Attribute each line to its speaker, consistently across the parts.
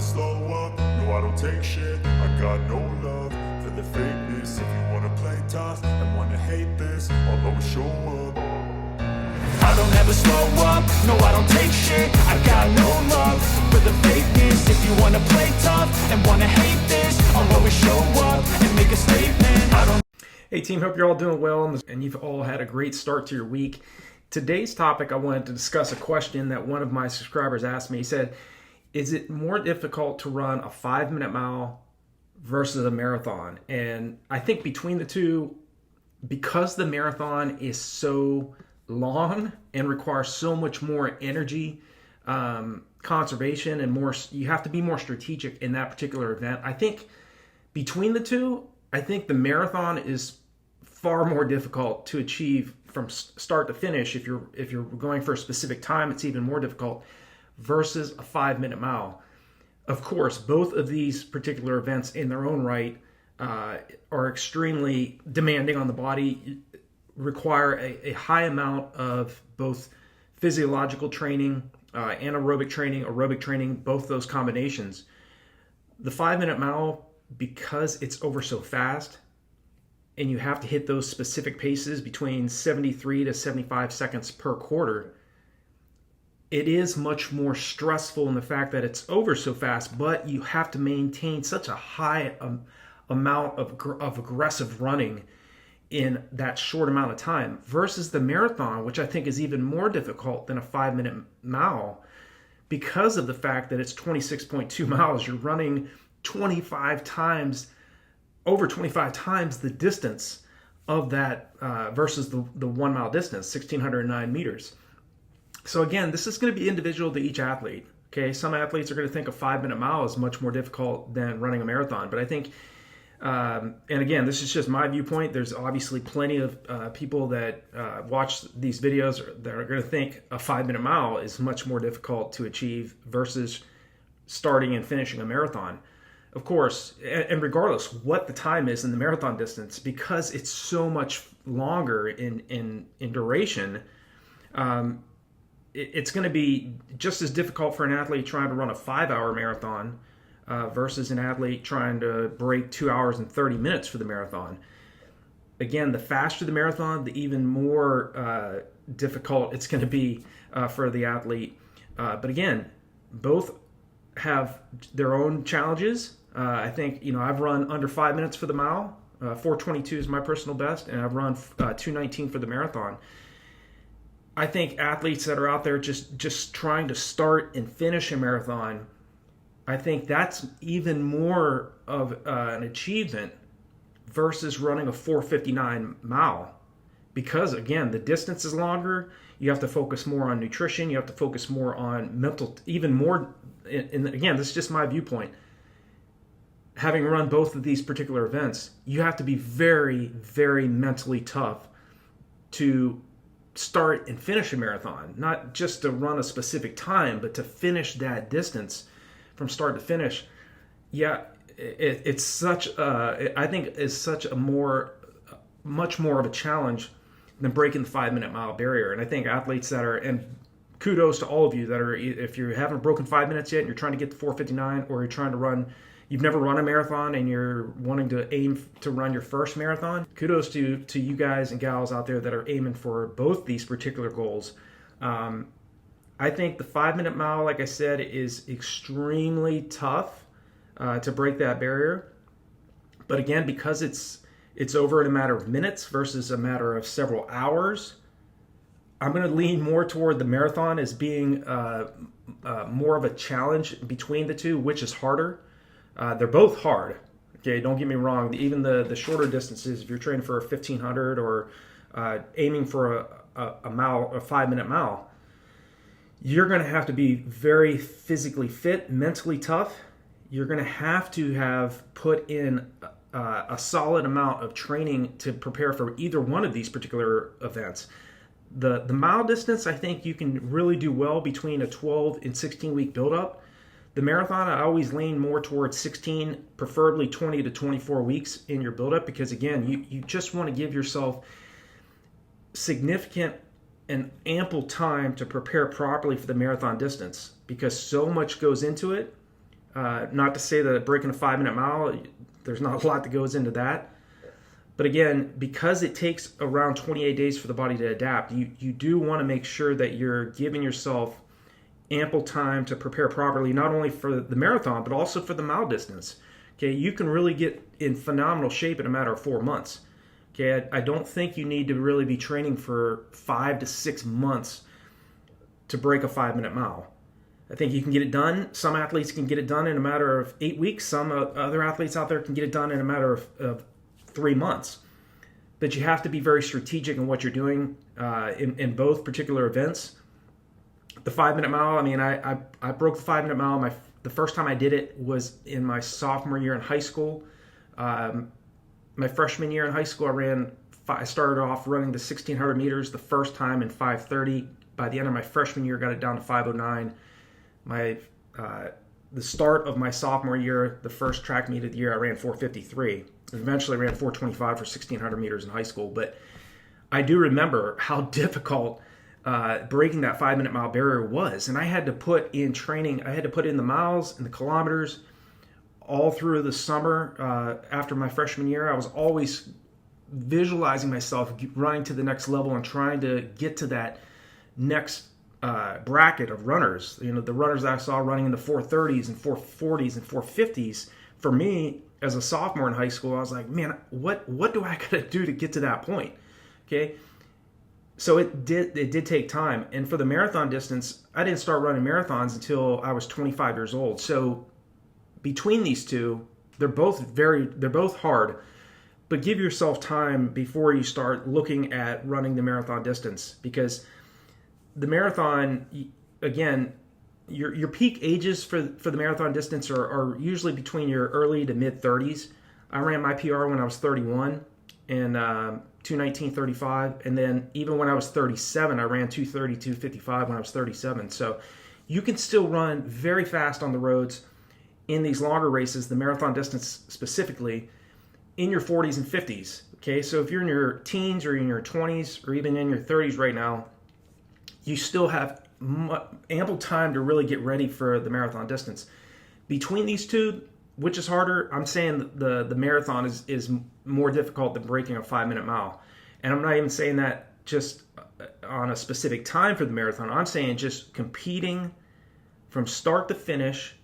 Speaker 1: slow up, no I don't take shit. I got no love for the fakeness. If you wanna play tough and wanna hate this, I'll always show up. I don't ever slow up, no I don't take shit. I got no love for the fakeness. If you wanna play tough and wanna hate this, I'll always show up and make a statement. I don't.
Speaker 2: Hey team, hope you're all doing well and you've all had a great start to your week. Today's topic, I wanted to discuss a question that one of my subscribers asked me. He said, is it more difficult to run a 5-minute mile versus a marathon? And I think between the two, because the marathon is so long and requires so much more energy, conservation, and more, you have to be more strategic in that particular event. I think between the two, I think the marathon is far more difficult to achieve from start to finish. If you're going for a specific time, it's even more difficult versus a 5-minute mile. Of course, both of these particular events in their own right are extremely demanding on the body, require a high amount of both physiological training, anaerobic training, aerobic training, both those combinations. The 5-minute mile, because it's over so fast, and you have to hit those specific paces between 73 to 75 seconds per quarter, it is much more stressful in the fact that it's over so fast, but you have to maintain such a high amount of aggressive running in that short amount of time versus the marathon, which I think is even more difficult than a 5-minute mile because of the fact that it's 26.2 miles. You're running over 25 times the distance of that versus the 1 mile distance, 1,609 meters. So again, this is going to be individual to each athlete. Okay, some athletes are going to think a 5-minute mile is much more difficult than running a marathon, but I think, and again, this is just my viewpoint. There's obviously plenty of people that watch these videos that are going to think a 5-minute mile is much more difficult to achieve versus starting and finishing a marathon. Of course, and regardless what the time is in the marathon distance, because it's so much longer in duration, it's going to be just as difficult for an athlete trying to run a 5-hour marathon versus an athlete trying to break 2 hours and 30 minutes for the marathon. Again, the faster the marathon, the even more difficult it's going to be for the athlete. But again, both have their own challenges. I think, I've run under 5 minutes for the mile. 4:22 is my personal best, and I've run 2:19 for the marathon. I think athletes that are out there just trying to start and finish a marathon, I think that's even more of an achievement versus running a 4:59 mile. Because again, the distance is longer. You have to focus more on nutrition. You have to focus more on mental, even more. And again, this is just my viewpoint. Having run both of these particular events, you have to be very, very mentally tough to start and finish a marathon. Not just to run a specific time, but to finish that distance from start to finish. Yeah, it's such. I think is such a much more of a challenge than breaking the 5-minute mile barrier. And I think athletes that are, and kudos to all of you that are, if you haven't broken 5 minutes yet and you're trying to get to 4:59, or you're trying to run, you've never run a marathon and you're wanting to aim to run your first marathon, kudos to you guys and gals out there that are aiming for both these particular goals. I think the 5-minute mile, like I said, is extremely tough to break that barrier. But again, because it's over in a matter of minutes versus a matter of several hours, I'm going to lean more toward the marathon as being more of a challenge between the two, which is harder. They're both hard. Okay, don't get me wrong. Even the shorter distances, if you're training for a 1,500 or aiming for a mile, a 5-minute mile, you're going to have to be very physically fit, mentally tough. You're going to have put in a solid amount of training to prepare for either one of these particular events. The mile distance, I think you can really do well between a 12 and 16 week buildup. The marathon, I always lean more towards 16, preferably 20 to 24 weeks in your buildup, because again, you just want to give yourself significant and ample time to prepare properly for the marathon distance, because so much goes into it. Not to say that breaking a 5-minute mile, there's not a lot that goes into that. But again, because it takes around 28 days for the body to adapt, you do want to make sure that you're giving yourself ample time to prepare properly, not only for the marathon, but also for the mile distance. Okay, you can really get in phenomenal shape in a matter of 4 months. Okay, I don't think you need to really be training for 5 to 6 months to break a 5-minute mile. I think you can get it done. Some athletes can get it done in a matter of 8 weeks. Some other athletes out there can get it done in a matter of 3 months. But you have to be very strategic in what you're doing in both particular events. The 5-minute mile, I mean, I broke the 5-minute mile. The first time I did it was in my sophomore year in high school. My freshman year in high school, I started off running the 1,600 meters the first time in 5:30. By the end of my freshman year, got it down to 5:09. The start of my sophomore year, the first track meet of the year, I ran 4:53. Eventually ran 4:25 for 1,600 meters in high school. But I do remember how difficult breaking that 5-minute mile barrier was. And I had to put in training, I had to put in the miles and the kilometers all through the summer. After my freshman year, I was always visualizing myself running to the next level and trying to get to that next bracket of runners. You know, the runners that I saw running in the 4:30s and 4:40s and 4:50s. For me, as a sophomore in high school, I was like, man, what do I got to do to get to that point? Okay. So it did take time. And for the marathon distance, I didn't start running marathons until I was 25 years old. So between these two, they're both hard, but give yourself time before you start looking at running the marathon distance, because the marathon, again, your peak ages for the marathon distance are usually between your early to mid 30s. I ran my PR when I was 31 and 2:19:35, and then even when I was 37, I ran 2:30:55 when I was 37. So you can still run very fast on the roads in these longer races, the marathon distance specifically, in your 40s and 50s. Okay, so if you're in your teens or in your 20s or even in your 30s right now, you still have ample time to really get ready for the marathon distance. Between these two, which is harder? I'm saying the marathon is more difficult than breaking a 5-minute mile. And I'm not even saying that just on a specific time for the marathon. I'm saying just competing from start to finish,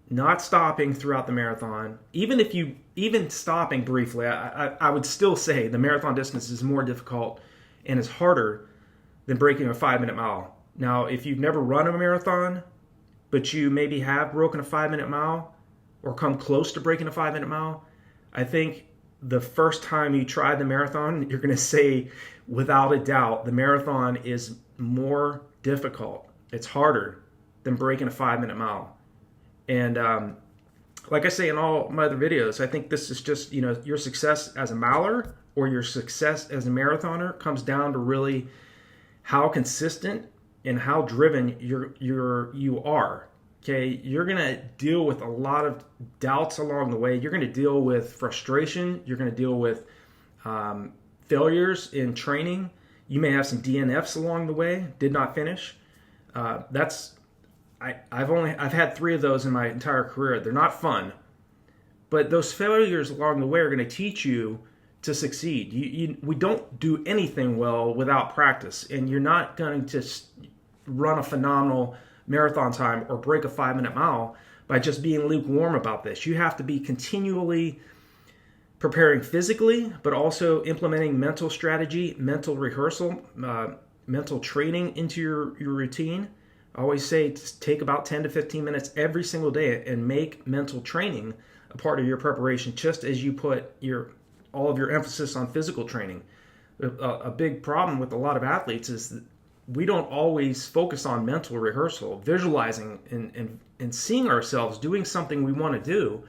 Speaker 2: not stopping throughout the marathon. Even stopping briefly, I would still say the marathon distance is more difficult and is harder than breaking a 5-minute mile. Now, if you've never run a marathon, but you maybe have broken a 5-minute mile or come close to breaking a 5-minute mile, I think the first time you try the marathon, you're going to say, without a doubt, the marathon is more difficult. It's harder than breaking a 5-minute mile. And like I say in all my other videos, I think this is just, your success as a miler or your success as a marathoner comes down to really how consistent and how driven you are. Okay, you're going to deal with a lot of doubts along the way. You're going to deal with frustration. You're going to deal with failures in training. You may have some DNFs along the way, did not finish. I've had 3 of those in my entire career. They're not fun, but those failures along the way are going to teach you to succeed. We don't do anything well without practice, and you're not going to just run a phenomenal marathon time or break a 5-minute mile by just being lukewarm about this. You have to be continually preparing physically, but also implementing mental strategy, mental rehearsal, mental training into your routine. I always say take about 10 to 15 minutes every single day and make mental training a part of your preparation, just as you put all of your emphasis on physical training. A big problem with a lot of athletes is that we don't always focus on mental rehearsal, visualizing and seeing ourselves doing something we want to do,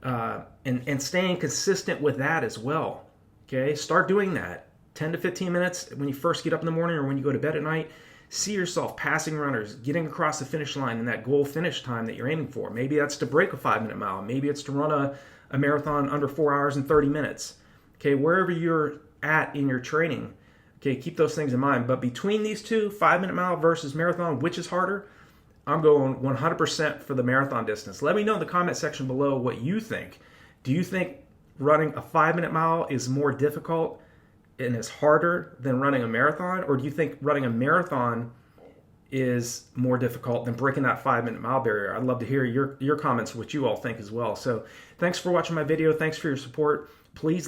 Speaker 2: and staying consistent with that as well. Okay, start doing that 10 to 15 minutes when you first get up in the morning or when you go to bed at night. See yourself passing runners, getting across the finish line in that goal finish time that you're aiming for. Maybe that's to break a 5-minute mile. Maybe it's to run a marathon under 4 hours and 30 minutes. Okay, wherever you're at in your training, okay, keep those things in mind. But between these two, 5-minute mile versus marathon, which is harder? I'm going 100% for the marathon distance. Let me know in the comment section below what you think. Do you think running a 5-minute mile is more difficult and is harder than running a marathon? Or do you think running a marathon is more difficult than breaking that 5-minute mile barrier? I'd love to hear your comments, what you all think as well. So thanks for watching my video. Thanks for your support. Please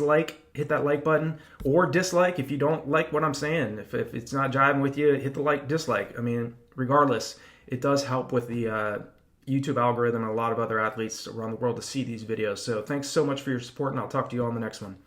Speaker 2: hit that like button, or dislike if you don't like what I'm saying. If it's not jiving with you, hit the dislike. I mean, regardless, it does help with the YouTube algorithm and a lot of other athletes around the world to see these videos. So thanks so much for your support, and I'll talk to you all in the next one.